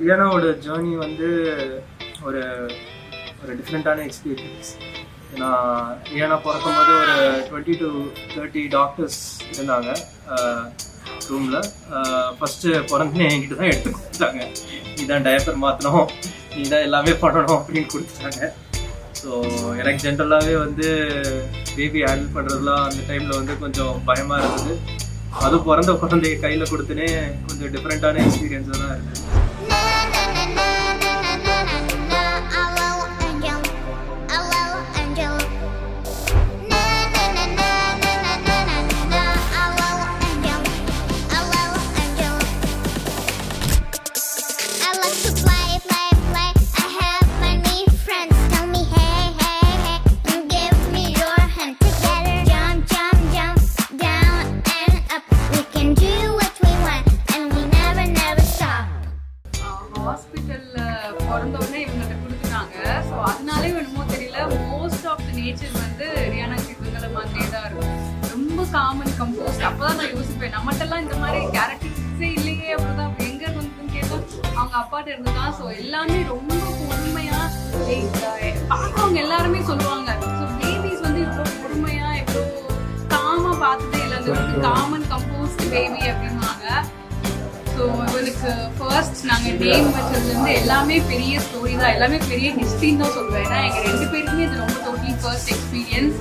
ரியானாவோட journey வந்து ஒரு ஒரு டிஃப்ரெண்ட்டான எக்ஸ்பீரியன்ஸ். நான் ரியானா பிறக்கும் போது ஒரு 20 to 30 டாக்டர்ஸ் இருந்தாங்க ரூமில். ஃபஸ்ட்டு பிறந்தனே என்கிட்ட தான் எடுத்து கொடுத்தாங்க. நீ தான் டயப்பர் மாற்றணும், நீ தான் எல்லாமே பண்ணணும் அப்படின்னு கொடுத்துட்டாங்க. ஸோ எனக்கு ஜென்ரலாகவே வந்து பேபி ஹேண்டில் பண்ணுறதுலாம் அந்த டைமில் வந்து கொஞ்சம் பயமாக இருந்தது. அதுவும் பிறந்த குழந்தைய கையில் கொடுத்துனே கொஞ்சம் டிஃப்ரெண்ட்டான எக்ஸ்பீரியன்ஸாக தான் இருக்குது. பிறந்தோடனே இவங்க கொடுத்துட்டாங்க. ஸோ அதனாலே வேணுமோ தெரியல, மோஸ்ட் ஆஃப் த நேச்சர் வந்து ரியானாக்கு இவங்கள மாதிரியே தான் இருக்கும். ரொம்ப காமன் கம்போஸ்ட். அப்போதான் நான் யோசிப்பேன், நம்மகிட்டலாம் இந்த மாதிரி கேரக்டரிஸ்டிக்ஸே இல்லையே, அப்படிதான் எங்க இருந்துன்னு கேட்டோம். அவங்க அப்பாட்ட இருந்துதான். ஸோ எல்லாமே ரொம்ப பொறுமையா பார்க்கறவங்க எல்லாருமே சொல்லுவாங்க. ஸோ பேபிஸ் வந்து இவ்வளோ பொறுமையா இவ்வளோ காமா பார்த்ததே எல்லாரும் காமன் கம்போஸ்ட் பேபி அப்படின்வாங்க. ஸோ இவளுக்கு ஃபர்ஸ்ட் நாங்கள் நேம் வச்சதுலேருந்து எல்லாமே பெரிய ஸ்டோரி தான், எல்லாமே பெரிய ஹிஸ்ட்ரின்னு தான் சொல்லுவேன். ஏன்னா எங்கள் 2 பேருக்குமே இது ரொம்ப டோட்டலி ஃபர்ஸ்ட் எக்ஸ்பீரியன்ஸ்.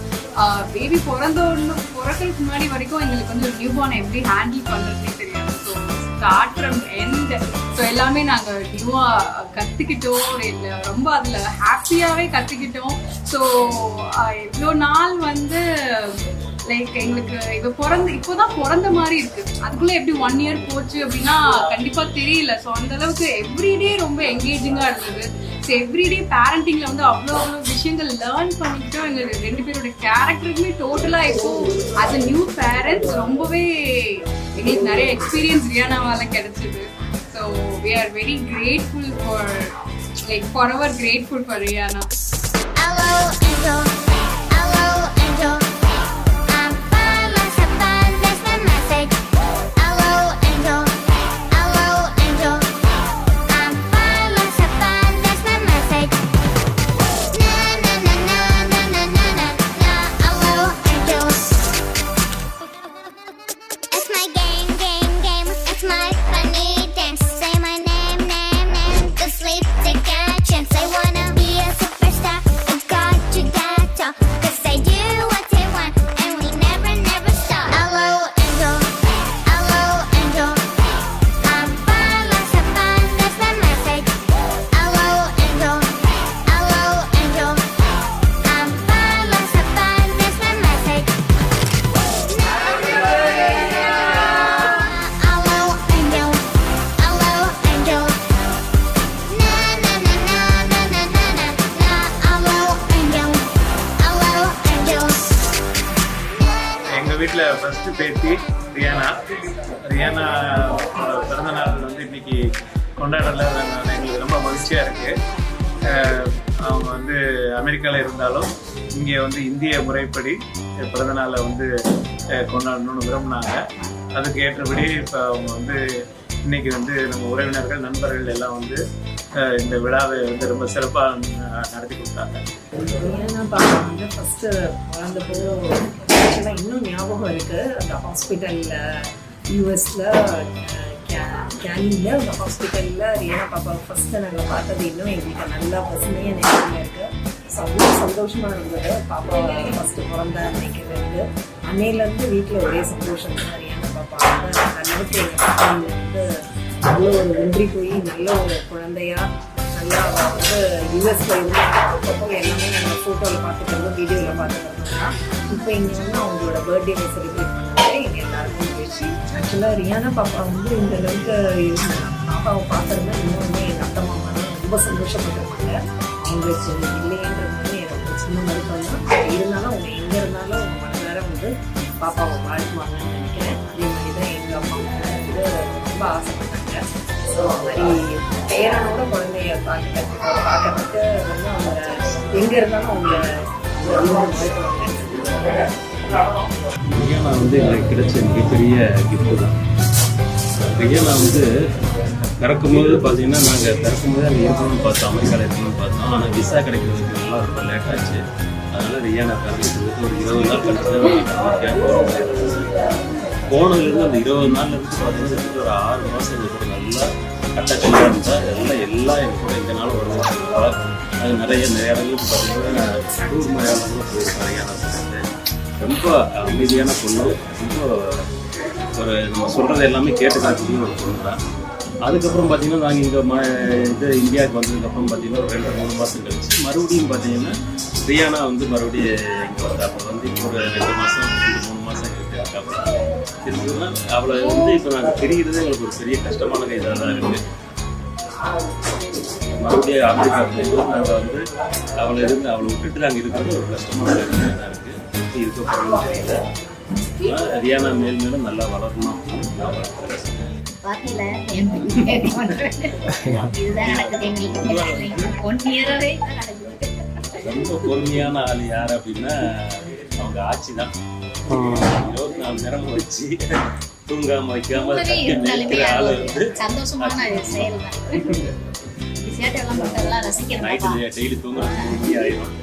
பேபி பிறக்கிறதுக்கு முன்னாடி வரைக்கும் எங்களுக்கு வந்து நியூ பார்ன் எப்படி ஹேண்டில் பண்ணுறதுனே தெரியாது. So start from end so எல்லாமே நாங்கள் நியூவாக கற்றுக்கிட்டோம். இல்லை ரொம்ப அதில் ஹாப்பியாகவே கற்றுக்கிட்டோம். ஸோ இவ்வளோ நாள் வந்து லைக் எங்களுக்கு இப்போதான் பிறந்த மாதிரி இருக்கு. அதுக்குள்ள எப்படி 1 year போச்சு அப்படின்னா கண்டிப்பா தெரியல. ஸோ அந்த அளவுக்கு எவ்ரிடே ரொம்ப என்கேஜிங்கா இருந்தது. ஸோ எவ்ரிடே பேரண்டிங்ல வந்து அவ்வளோ விஷயங்கள் லேர்ன் பண்ணிக்கிட்டோம். எங்களுக்கு 2 பேரோட கேரக்டருக்குமே டோட்டலா இப்போ as a நியூ பேரண்ட்ஸ் ரொம்பவே எங்களுக்கு நிறைய எக்ஸ்பீரியன்ஸ் ரியானாவால கிடைச்சது. So we are very grateful for like forever grateful for Rihanna. Hello Angel, hello Angel. வீட்டில் ஃபஸ்ட்டு பேத்தி ரியானா பிறந்தநாள் வந்து இன்னைக்கு கொண்டாடல. எங்களுக்கு ரொம்ப மகிழ்ச்சியாக இருக்குது. அவங்க வந்து அமெரிக்காவில் இருந்தாலும் இங்கே வந்து இந்திய முறைப்படி பிறந்தநாளை வந்து கொண்டாடணும்னு விரும்பினாங்க. அதுக்கு ஏற்றபடி இப்போ அவங்க வந்து இன்னைக்கு வந்து நம்ம உறவினர்கள் நண்பர்கள் எல்லாம் வந்து இந்த விழாவை வந்து ரொம்ப சிறப்பாக நடத்தி கொடுத்தாங்க. ரியானா பாப்பா வந்து ஃபஸ்ட்டு வளர்ந்தப்போ ஆக்சுவலாக இன்னும் ஞாபகம் இருக்குது. அந்த ஹாஸ்பிட்டலில் யூஎஸில் கேலியில் அந்த ஹாஸ்பிட்டலில் ரியானா பாப்பாவை ஃபஸ்ட்டு நாங்கள் பார்த்தது இன்னும் எங்களுக்கு நல்லா பசுமையாக ஞாபகம் இருக்குது. ஸோ அவ்வளோ சந்தோஷமாக இருந்தது பாப்பா ஃபஸ்ட்டு பிறந்த அன்னைக்கு. அன்னையிலேருந்து வீட்டில் ஒரே சந்தோஷம் தான். ரியானா பாப்பா வந்து அளவுக்கு எங்கள் ஃபேமிலியில் வந்து அவ்வளோ ஒரு ஒன்றி போய் நல்ல ஒரு குழந்தையா நல்லா வந்து யூஎஸில் இருந்து அப்பப்போ எல்லாமே நாங்கள் ஃபோட்டோவில் பார்த்துக்கிறோம், வீடியோவில் பார்த்துக்கிறோம்னா இப்போ இங்கே வந்து அவங்களோட பர்த்டேவை செலிப்ரேட் பண்ணாலே எங்கள் எல்லாருக்கும் பேசி. ஆக்சுவலாக ரியானா பாப்பா வந்து இந்த அளவுக்கு பாப்பாவை பார்க்குறதுனா இன்னொன்று எங்கள் அத்தை மாமா ரொம்ப சந்தோஷப்பட்டிருப்பாங்க. அவங்களுக்கு இல்லைன்றது வந்து எனக்கு ஒரு சின்ன மருத்துவம் தான். இருந்தாலும் அவங்க எங்கே இருந்தாலும் அவங்க மனதார வந்து பாப்பாவை வாழ்த்துவாங்கன்னு நினைக்கிறேன். அதே மாதிரி ரொம்ப ஆசைப்பட்டாங்க. ஸோ அது மாதிரி பேரனோட குழந்தைய பார்க்கறதுக்கு வந்து அவங்க எங்கே இருந்தாலும் அவங்க ரியானா வந்து எங்களுக்கு கிடைச்ச மிகப்பெரிய கிஃப்ட்டு தான். ரியானா வந்து பிறக்கும்போது பார்த்தீங்கன்னா நாங்கள் பிறக்கும்போது அங்கே இருக்கணும்னு பார்த்தோம், அமெரிக்காவில் இருக்கணும்னு பார்த்தோம். ஆனால் விசா கிடைக்கிறதுக்கு நல்லா ரொம்ப லேட் ஆச்சு. அதனால் ரியானா பிறந்ததுக்கு ஒரு 20 நாள் கழிச்சு தான் நாங்கள் போனதுலேருந்து அந்த 20 நாள்லேருந்து பார்த்தீங்கன்னா ஒரு 6 மாதம் எங்கள் கூட நல்லா அட்டாச்சாக இருந்தால் எல்லாம் எங்கள் கூட எங்கேனாலும் வருவாங்க. அது நிறைய இடங்களுக்கு பார்த்தீங்கன்னா டூர் மலையாளங்களும் போயிருக்கோம். ரியானா ரொம்ப அமைதியான பொண்ணு, ரொம்ப ஒரு நம்ம சொல்கிறது எல்லாமே கேட்டு காட்டுறதுன்னு ஒரு பொண்ணு தான். அதுக்கப்புறம் பார்த்தீங்கன்னா நாங்கள் இங்கே இந்தியாவுக்கு வந்ததுக்கப்புறம் பார்த்தீங்கன்னா ஒரு 2-3 மாதம் கழிச்சு மறுபடியும் பார்த்தீங்கன்னா ரியானா வந்து மறுபடியும் இங்கே வந்து அப்போ வந்து இப்போ ஒரு 2 மாதம் 3 மாதம் இருக்கிறதுக்கப்புறம் இருக்குதுன்னா அவளை வந்து இப்போ நாங்கள் பிரிகிறது எங்களுக்கு ஒரு பெரிய கஷ்டமான இதாக தான் இருக்குது. மறுபடியும் அமெரிக்கா போகும்போது நாங்கள் வந்து அவளை விட்டுட்டு நாங்கள் இருக்கிறது ஒரு கஷ்டமான இதாக இருக்குது. இருக்க போகிறோம்னு தெரியல. ரியானா மேலும் நல்லா வளரணும் அப்படின்னு நான் வளர்க்குறேன். பாத்தீங்களா இதுதான் நடக்குது எங்களுக்கு 1 இயராவே நடக்குது. ரொம்ப பொறுமையான ஆள் யார் அப்படின்னா அவங்க ஆட்சி தான். 24 மணி நேரம் வச்சு தூங்காம வைக்காம இருந்தாலுமே அது ஒரு சந்தோஷமான செயல் தான். சேட்டெல்லாம் பண்றதெல்லாம் ரசிக்கிறேன். நைட்டு டெய்லி தூங்குறது ஆயிடும்.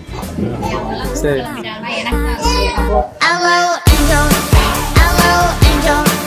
எனக்கு Hello, angel. Hello, angel.